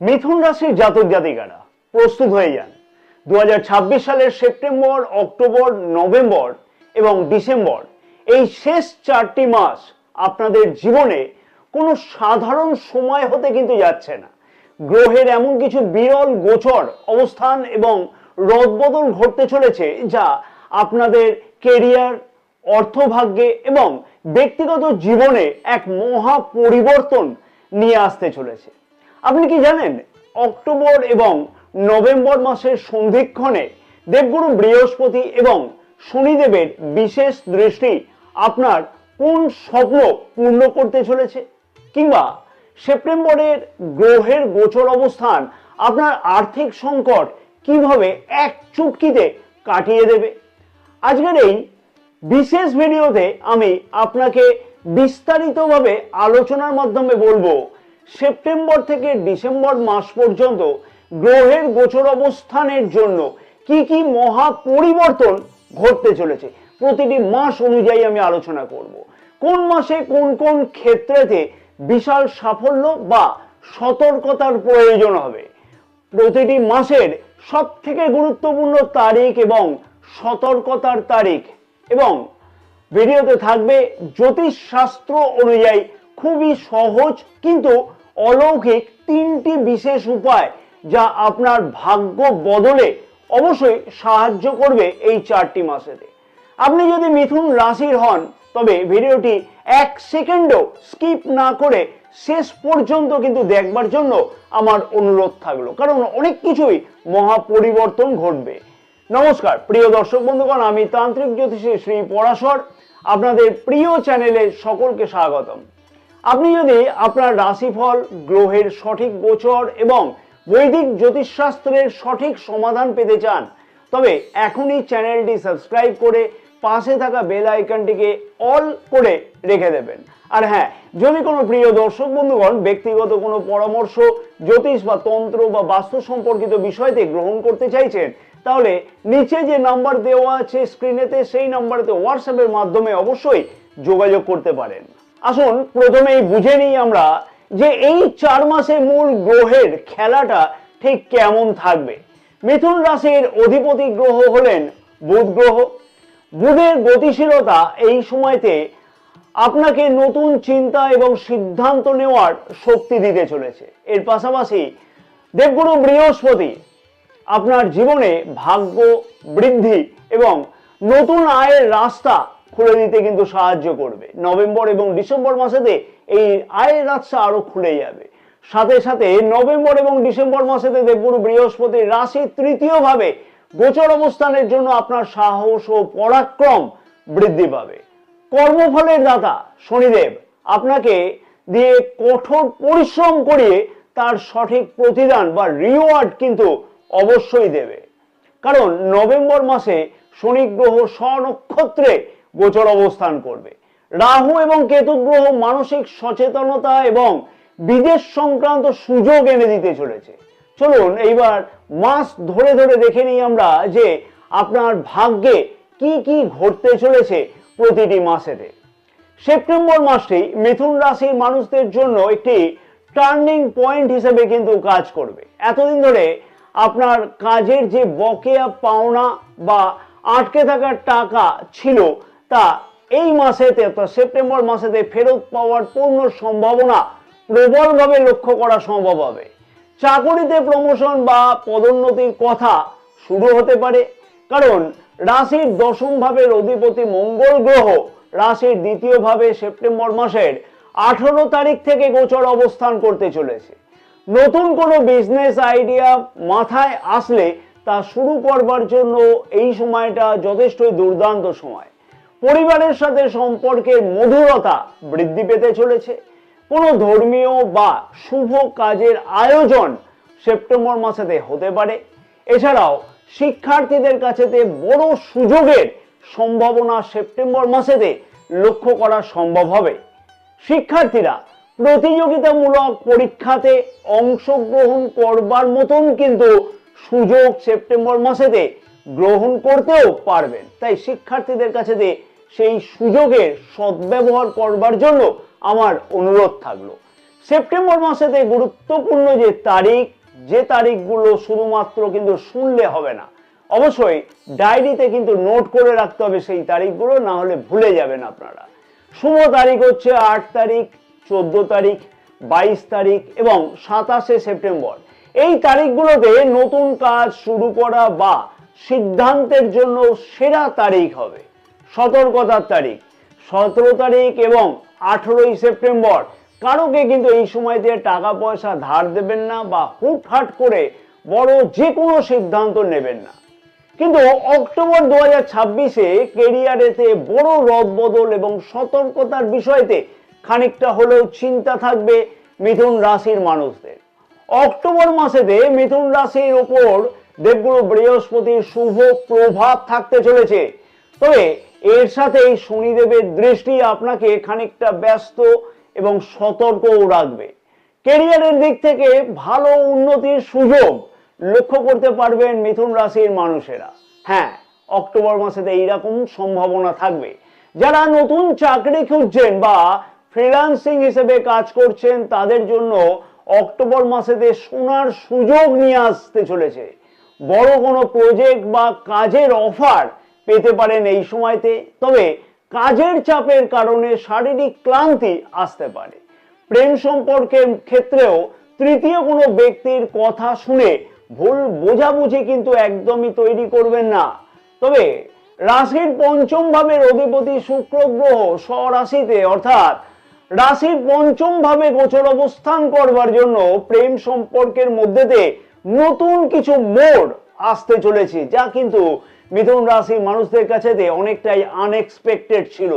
মিথুন রাশির জাতক জাতিকারা প্রস্তুত হয়ে যান। 2026 সালের সেপ্টেম্বর, অক্টোবর, নভেম্বর এবং ডিসেম্বর এই শেষ 4টি মাস আপনাদের জীবনে কোনো সাধারণ সময় হতে কিন্তু যাচ্ছে না। গ্রহের এমন কিছু বিরল গোচর অবস্থান এবং রদবদল ঘটতে চলেছে যা আপনাদের কেরিয়ার, অর্থভাগ্যে এবং ব্যক্তিগত জীবনে এক মহা পরিবর্তন নিয়ে আসতে চলেছে। আপনি কি জানেন, অক্টোবর এবং নভেম্বর মাসের সন্ধিক্ষণে দেবগুরু বৃহস্পতি এবং শনিদেবের বিশেষ দৃষ্টি আপনার কোন স্বপ্ন পূর্ণ করতে চলেছে, কিংবা সেপ্টেম্বরের গ্রহের গোচর অবস্থান আপনার আর্থিক সংকট কিভাবে এক চুটকিতে কাটিয়ে দেবে। আজকের এই বিশেষ ভিডিওতে আমি আপনাকে বিস্তারিতভাবে আলোচনার মাধ্যমে বলবো সেপ্টেম্বর থেকে ডিসেম্বর মাস পর্যন্ত গ্রহের গোচর অবস্থানের জন্য কি কি মহা পরিবর্তন ঘটতে চলেছে। প্রতিটি মাস অনুযায়ী আমি আলোচনা করব কোন মাসে কোন কোন ক্ষেত্রেতে বিশাল সাফল্য বা সতর্কতার প্রয়োজন হবে, প্রতিটি মাসের সব থেকে গুরুত্বপূর্ণ তারিখ এবং সতর্কতার তারিখ, এবং ভিডিওতে থাকবে জ্যোতিষ শাস্ত্র অনুযায়ী খুবই সহজ কিন্তু অলৌকিক 3টি বিশেষ উপায় যা আপনার ভাগ্য বদলে অবশ্যই সাহায্য করবে এই 4টি মাসেতে। আপনি যদি মিথুন রাশির হন তবে ভিডিওটি 1 সেকেন্ডও স্কিপ না করে শেষ পর্যন্ত কিন্তু দেখবার জন্য আমার অনুরোধ থাকলো, কারণ অনেক কিছুই মহা পরিবর্তন ঘটবে। নমস্কার প্রিয় দর্শক বন্ধুগণ, আমি তান্ত্রিক জ্যোতিষী শ্রী পরাশর আপনাদের প্রিয় চ্যানেলে সকলকে স্বাগতম। আপনি যদি আপনার রাশিফল, গ্রহের সঠিক গোচর এবং বৈদিক জ্যোতিষশাস্ত্রের সঠিক সমাধান পেতে চান তবে এখনই চ্যানেলটি সাবস্ক্রাইব করে পাশে থাকা বেল আইকনটিকে অল করে রেখে দেবেন। আর হ্যাঁ, যদি কোনো প্রিয় দর্শক বন্ধুগণ ব্যক্তিগত কোনো পরামর্শ জ্যোতিষ বা তন্ত্র বা বাস্তু সম্পর্কিত বিষয়তে গ্রহণ করতে চাইছেন তাহলে নিচে যে নাম্বার দেওয়া আছে স্ক্রিনেতে সেই নাম্বারেতে হোয়াটসঅ্যাপের মাধ্যমে অবশ্যই যোগাযোগ করতে পারেন। আসুন প্রথমেই বুঝে নিই আমরা যে এই 4 মাসে মূল গ্রহের খেলাটা ঠিক কেমন থাকবে। মিথুন রাশির অধিপতি গ্রহ হলেন বুধ গ্রহ। বুধের গতিশীলতা এই সময়তে আপনাকে নতুন চিন্তা এবং সিদ্ধান্ত নেওয়ার শক্তি দিতে চলেছে। এর পাশাপাশি দেবগুরু বৃহস্পতি আপনার জীবনে ভাগ্য বৃদ্ধি এবং নতুন আয়ের রাস্তা খুলে দিতে কিন্তু সাহায্য করবে। নভেম্বর এবং ডিসেম্বর মাসেতে এই আয়ের রাস্তা আরো খুলে যাবে। সাথে সাথে নভেম্বর এবং ডিসেম্বর মাসেতে দেবগুরু বৃহস্পতি রাশির 3য় ভাবে গোচর অবস্থানের জন্য আপনার সাহস ও পরাক্রম বৃদ্ধি পাবে। কর্মফলের দাতা শনিদেব আপনাকে দিয়ে কঠোর পরিশ্রম করিয়ে তার সঠিক প্রতিদান বা রিওয়ার্ড কিন্তু অবশ্যই দেবে, কারণ নভেম্বর মাসে শনি গ্রহ স্বনক্ষত্রে গোচর অবস্থান করবে। রাহু এবং কেতু গ্রহ মানসিক সচেতনতা এবং বিদেশ সংক্রান্ত সুযোগ এনে দিতে চলেছে। চলুন এইবার মাস ধরে ধরে দেখে নিই আমরা যে আপনার ভাগ্যে কি কি ঘটতে চলেছে প্রতিটি মাসেতে। সেপ্টেম্বর মাসটি মিথুন রাশির মানুষদের জন্য একটি টার্নিং পয়েন্ট হিসেবে কিন্তু কাজ করবে। এতদিন ধরে আপনার কাজের যে বকেয়া পাওনা বা আটকে থাকার টাকা ছিল তা এই মাসেতে অর্থাৎ সেপ্টেম্বর মাসেতে ফেরত পাওয়ার পূর্ণ সম্ভাবনা প্রবলভাবে লক্ষ্য করা সম্ভব হবে। চাকরিতে প্রমোশন বা পদোন্নতির কথা শুরু হতে পারে, কারণ রাশির 10ম ভাবের অধিপতি মঙ্গল গ্রহ রাশির 2য় ভাবে সেপ্টেম্বর মাসের 18 তারিখ থেকে গোচর অবস্থান করতে চলেছে। নতুন কোনো বিজনেস আইডিয়া মাথায় আসলে তা শুরু করবার জন্য এই সময়টা যথেষ্টই দুর্দান্ত সময়। পরিবারের সাথে সম্পর্কের মধুরতা বৃদ্ধি পেতে চলেছে। কোনো ধর্মীয় বা শুভ কাজের আয়োজন সেপ্টেম্বর মাসেতে হতে পারে। এছাড়াও শিক্ষার্থীদের কাছেতে বড় সুযোগের সম্ভাবনা সেপ্টেম্বর মাসেতে লক্ষ্য করা সম্ভব হবে। শিক্ষার্থীরা প্রতিযোগিতামূলক পরীক্ষাতে অংশগ্রহণ করবার মতন কিন্তু সুযোগ সেপ্টেম্বর মাসেতে গ্রহণ করতেও পারবেন। তাই শিক্ষার্থীদের কাছে সেই সুযোগের সদ্ব্যবহার করবার জন্য আমার অনুরোধ থাকলো। সেপ্টেম্বর মাসেতে গুরুত্বপূর্ণ যে তারিখগুলো শুধুমাত্র কিন্তু শুনলে হবে না, অবশ্যই ডায়েরিতে কিন্তু নোট করে রাখতে হবে সেই তারিখগুলো, না হলে ভুলে যাবেন আপনারা। শুভ তারিখ হচ্ছে 8 তারিখ, 14 তারিখ, 22 তারিখ এবং 27শে সেপ্টেম্বর। এই তারিখগুলোতে নতুন কাজ শুরু করা বা সিদ্ধান্তের জন্য সেরা তারিখ হবে। সতর্কতার তারিখ 17 তারিখ এবং 18ই সেপ্টেম্বর। কারোকে কিন্তু এই সময়তে টাকা পয়সা ধার দেবেন না বা হুটহাট করে বড় যে কোনো সিদ্ধান্ত নেবেন না। কিন্তু অক্টোবর 2026-এ কেরিয়ারেতে বড় রদবদল এবং সতর্কতার বিষয়তে খানিকটা হলেও চিন্তা থাকবে মিথুন রাশির মানুষদের। অক্টোবর মাসেতে মিথুন রাশির ওপর দেবগুরু বৃহস্পতির শুভ প্রভাব থাকতে চলেছে। তবে এর সাথেই শনিদেবের দৃষ্টি আপনাকে খানিকটা ব্যস্ত এবং সতর্কও রাখবে। ক্যারিয়ারের দিক থেকে ভালো উন্নতির সুযোগ লক্ষ্য করতে পারবেন মিথুন রাশির মানুষেরা। হ্যাঁ, অক্টোবর মাসেতে এইরকম সম্ভাবনা থাকবে। যারা নতুন চাকরি খুঁজছেন বা ফ্রিল্যান্সিং হিসেবে কাজ করছেন তাদের জন্য অক্টোবর মাসেতে সোনার সুযোগ নিয়ে আসতে চলেছে। বড় কোনো প্রজেক্ট বা কাজের অফার পেতে পারেন এই সময়তে। তবে কাজের চাপের কারণে শারীরিক ক্লান্তি আসতে পারে। প্রেম সম্পর্কের ক্ষেত্রেও তৃতীয় কোনো ব্যক্তির কথা শুনে ভুল বোঝাবুঝি কিন্তু একদমই তৈরি করবেন না। তবে রাশির পঞ্চম ভাবের অধিপতি শুক্র গ্রহ স্বরাশিতে অর্থাৎ রাশির পঞ্চম ভাবে গোচর অবস্থান করবার জন্য প্রেম সম্পর্কের মধ্যেতে নতুন কিছু মোড় আসতে চলেছে, যা কিন্তু মিথুন রাশির মানুষদের কাছে অনেকটাই আনএক্সপেক্টেড ছিল।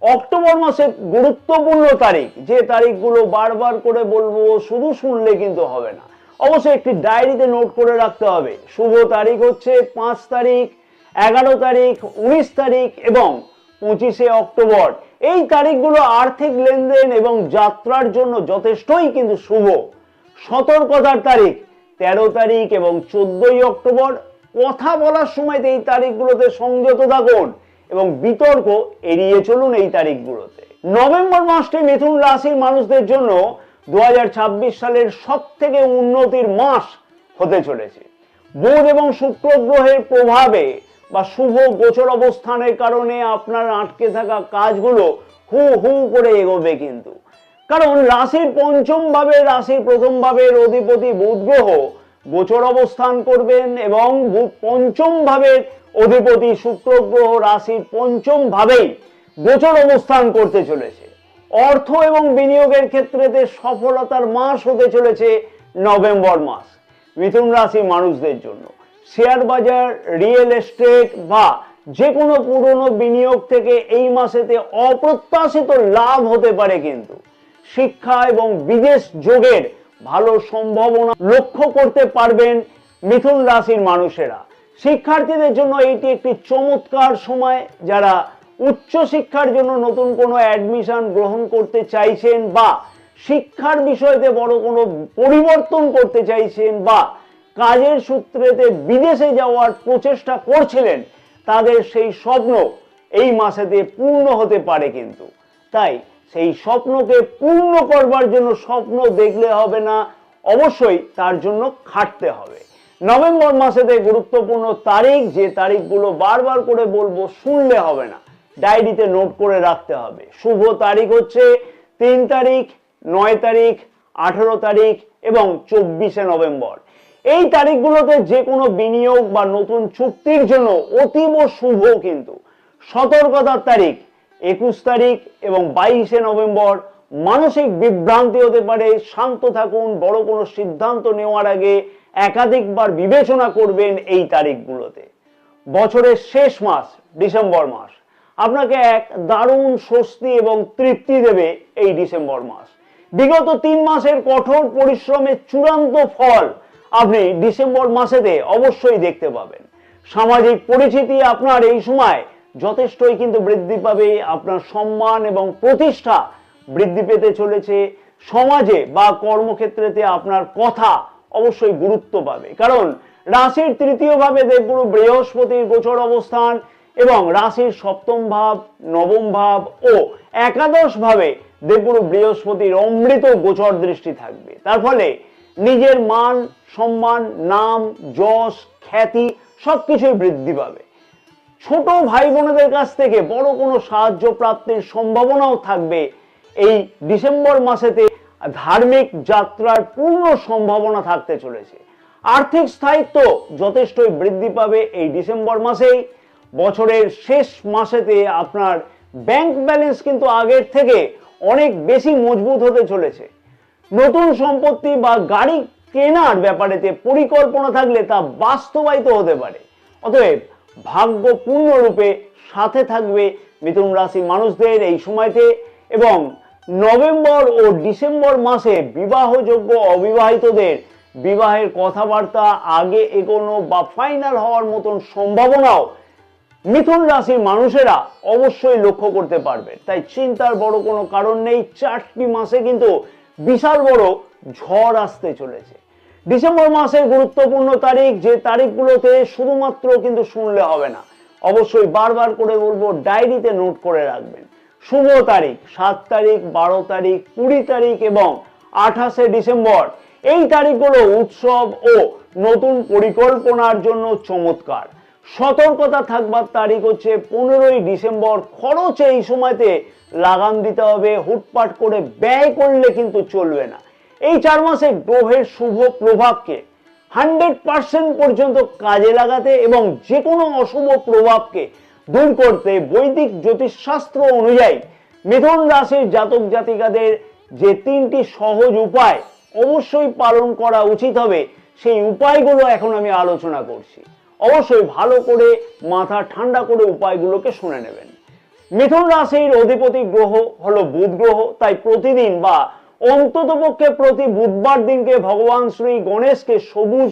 অক্টোবর মাসের গুরুত্বপূর্ণ তারিখ, যে তারিখগুলো বারবার করে বলবো, শুধু শুনলে কিন্তু হবে না, অবশ্যই একটি ডায়েরিতে নোট করে রাখতে হবে। শুভ তারিখ হচ্ছে 5 তারিখ, 11 তারিখ, 19 তারিখ এবং 25শে অক্টোবর। এই তারিখগুলো আর্থিক লেনদেন এবং যাত্রার জন্য যথেষ্টই কিন্তু শুভ। সতর্কতার তারিখ 13 তারিখ এবং 14ই অক্টোবর। কথা বলার সময় এই তারিখগুলোতে সংযত থাকুন এবং বিতর্ক এড়িয়ে চলুন এই তারিখগুলোতে। নভেম্বর মাসটি মিথুন রাশির মানুষদের জন্য 2026 সালের সবথেকে উন্নতির মাস হতে চলেছে। বুধ এবং শুক্র গ্রহের প্রভাবে বা শুভ গোচর অবস্থানের কারণে আপনার আটকে থাকা কাজগুলো হু হু করে এগোবে কিন্তু। কারণ রাশির পঞ্চম ভাবে, রাশির প্রথম ভাবের অধিপতি বুধ গ্রহ গোচর অবস্থান করবেন এবং পঞ্চম ভাবের অধিপতি শুক্র গ্রহ রাশির পঞ্চম ভাবেই গোচর অবস্থান করতে চলেছে। অর্থ এবং বিনিয়োগের ক্ষেত্রে সফলতার মাস হতে চলেছে নভেম্বর মাস মিথুন রাশির মানুষদের জন্য। শেয়ার বাজার, রিয়েল এস্টেট বা যে কোনো পুরনো বিনিয়োগ থেকে এই মাসেতে অপ্রত্যাশিত লাভ হতে পারে কিন্তু। শিক্ষা এবং বিদেশ যোগের ভালো সম্ভাবনা লক্ষ্য করতে পারবেন মিথুন রাশির মানুষেরা। শিক্ষার্থীদের জন্য এটি একটি চমৎকার সময়। যারা উচ্চ শিক্ষার জন্য নতুন কোনো অ্যাডমিশন গ্রহণ করতে চাইছেন বা শিক্ষার বিষয়তে বড় কোনো পরিবর্তন করতে চাইছেন বা কাজের সূত্রেতে বিদেশে যাওয়ার প্রচেষ্টা করছিলেন, তাদের সেই স্বপ্ন এই মাসেতে পূর্ণ হতে পারে কিন্তু। তাই সেই স্বপ্নকে পূর্ণ করবার জন্য স্বপ্ন দেখলে হবে না, অবশ্যই তার জন্য খাটতে হবে। নভেম্বর মাসেতে গুরুত্বপূর্ণ তারিখ, যে তারিখগুলো বারবার করে বলবো, শুনলে হবে না, ডায়েরিতে নোট করে রাখতে হবে। শুভ তারিখ হচ্ছে 3 তারিখ, 9 তারিখ, 18 তারিখ এবং 24শে নভেম্বর। এই তারিখগুলোতে যে কোনো বিনিয়োগ বা নতুন চুক্তির জন্য অতীব শুভ কিন্তু। সতর্কতার তারিখ 21 তারিখ এবং 22শে নভেম্বর। মানসিক বিভ্রান্তি হতে পারে, শান্ত থাকুন। বড় কোনো সিদ্ধান্ত নেওয়ার আগে একাধিকবার বিবেচনা করবেন এই তারিখগুলোতে। বছরের শেষ মাস ডিসেম্বর মাস আপনাকে এক দারুণ স্বস্তি এবং তৃপ্তি দেবে এই ডিসেম্বর মাস। বিগত 3 মাসের কঠোর পরিশ্রমের চূড়ান্ত ফল আপনি ডিসেম্বর মাসেতে অবশ্যই দেখতে পাবেন। সামাজিক পরিচিতি আপনার এই সময় যথেষ্টই কিন্তু বৃদ্ধি পাবে। আপনার সম্মান এবং প্রতিষ্ঠা বৃদ্ধি পেতে চলেছে। সমাজে বা কর্মক্ষেত্রেতে আপনার কথা অবশ্যই গুরুত্ব পাবে, কারণ রাশির তৃতীয় ভাবে দেবগুরু বৃহস্পতির গোচর অবস্থান এবং রাশির সপ্তম ভাব, নবম ভাব ও একাদশ ভাবে দেবগুরু বৃহস্পতির অমৃত গোচর দৃষ্টি থাকবে। তার ফলে নিজের মান সম্মান, নাম, যশ, খ্যাতি সবকিছুই বৃদ্ধি পাবে। ছোট ভাই বোনেদের কাছ থেকে বড় কোনো সাহায্য প্রাপ্তির সম্ভাবনাও থাকবে। এই ডিসেম্বর মাসেতে ধার্মিক যাত্রার পূর্ণ সম্ভাবনা থাকতে চলেছে। আর্থিক স্থায়িত্ব যথেষ্টই বৃদ্ধি পাবে এই ডিসেম্বর মাসেই। বছরের শেষ মাসেতে আপনার ব্যাংক ব্যালেন্স কিন্তু আগের থেকে অনেক বেশি মজবুত হতে চলেছে। নতুন সম্পত্তি বা গাড়ি কেনার ব্যাপারেতে পরিকল্পনা থাকলে তা বাস্তবায়িত হতে পারে। অতএব ভাগ্য পূর্ণরূপে সাথে থাকবে মিথুন রাশির মানুষদের এই সময়তে। এবং নভেম্বর ও ডিসেম্বর মাসে বিবাহযোগ্য অবিবাহিতদের বিবাহের কথাবার্তা আগে এগোনো বা ফাইনাল হওয়ার মতন সম্ভাবনাও মিথুন রাশির মানুষেরা অবশ্যই লক্ষ্য করতে পারবে। তাই চিন্তার বড় কোনো কারণ নেই। 4টি মাসে কিন্তু বিশাল বড় ঝড় আসতে চলেছে। ডিসেম্বর মাসের গুরুত্বপূর্ণ তারিখ, যে তারিখগুলোতে শুধুমাত্র কিন্তু শুনলে হবে না, অবশ্যই বারবার করে বলবো ডায়েরিতে নোট করে রাখবেন। শুভ তারিখ 7 তারিখ, 12 তারিখ, 20 তারিখ এবং 28শে ডিসেম্বর। এই তারিখগুলো উৎসব ও নতুন পরিকল্পনার জন্য চমৎকার। সতর্কতা থাকবার তারিখ হচ্ছে 15ই ডিসেম্বর। খরচে এই সময়তে লাগাম দিতে হবে, হুটপাট করে ব্যয় করলে কিন্তু চলবে না। এই 4 মাসে গ্রহের শুভ প্রভাবকে 100% পর্যন্ত কাজে লাগাতে এবং যে কোনো অশুভ প্রভাবকে দূর করতে বৈদিক জ্যোতিষশাস্ত্র অনুযায়ী মিথুন রাশির জাতক জাতিকাদের যে 3টি সহজ উপায় অবশ্যই পালন করা উচিত হবে, সেই উপায়গুলো এখন আমি আলোচনা করছি। অবশ্যই ভালো করে মাথা ঠান্ডা করে উপায়গুলোকে শুনে নেবেন। মিথুন রাশির অধিপতি গ্রহ হলো বুধ গ্রহ। তাই প্রতিদিন বা অন্ততপক্ষে প্রতি বুধবার দিনকে ভগবান শ্রী গণেশকে সবুজ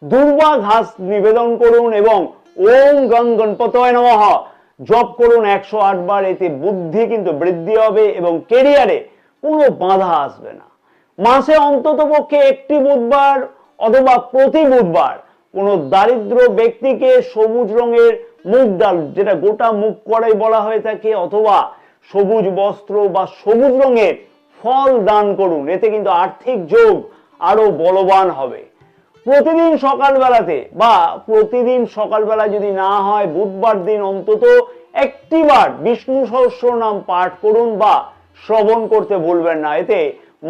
দুর্বা ঘাস নিবেদন করুন এবং ওম গং গণপতয়ে নমঃ জপ করুন 108 বার। এতে বুদ্ধি কিন্তু বৃদ্ধি হবে এবং কেরিয়ারে কোনো বাধা আসবে না। মাসে অন্ততপক্ষে একটি বুধবার অথবা প্রতি বুধবার কোনো দারিদ্র ব্যক্তিকে সবুজ রঙের মুগ ডাল, যেটা গোটা মুগ কড়াই বলা হয়ে থাকে, অথবা সবুজ বস্ত্র বা সবুজ রঙের ফল দান করুন। এতে কিন্তু আর্থিক যোগ আরো বলবান হবে। প্রতিদিন সকালবেলাতে বা প্রতিদিন সকালবেলা যদি না হয়, বুধবার দিন অন্তত একটিবার বিষ্ণু সহস্র নাম পাঠ করুন বা শ্রবণ করতে ভুলবেন না। এতে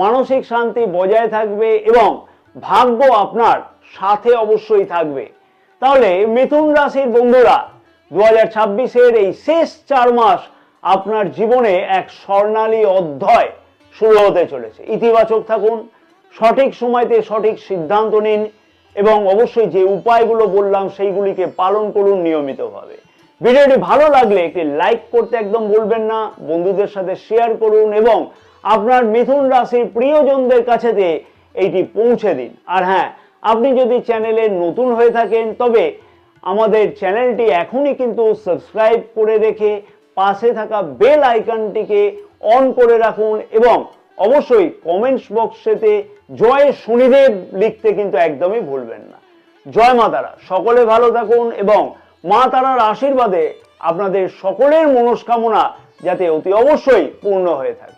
মানসিক শান্তি বজায় থাকবে এবং ভাগ্য আপনার সাথে অবশ্যই থাকবে। তাহলে মিথুন রাশির বন্ধুরা, 2026-এর এই শেষ 4 মাস আপনার জীবনে এক স্বর্ণালী অধ্যায় শুরু হতে চলেছে। ইতিবাচক থাকুন, সঠিক সময়তে সঠিক সিদ্ধান্ত নিন এবং অবশ্যই যে উপায়গুলো বললাম সেইগুলিকে পালন করুন নিয়মিতভাবে। ভিডিওটি ভালো লাগলে একটি লাইক করতে একদম ভুলবেন না, বন্ধুদের সাথে শেয়ার করুন এবং আপনার মিথুন রাশির প্রিয়জনদের কাছে এইটি পৌঁছে দিন। আর হ্যাঁ, আপনি যদি চ্যানেলে নতুন হয়ে থাকেন তবে আমাদের চ্যানেলটি এখনই কিন্তু সাবস্ক্রাইব করে রেখে পাশে থাকা বেল আইকনটিকে অন করে রাখুন এবং অবশ্যই কমেন্টস বক্সেতে জয় শনিদেব লিখতে কিন্তু একদমই ভুলবেন না। জয় মা তারা, সকলে ভালো থাকুন এবং মা তারার আশীর্বাদে আপনাদের সকলের মনস্কামনা যাতে অতি অবশ্যই পূর্ণ হয়ে থাকে।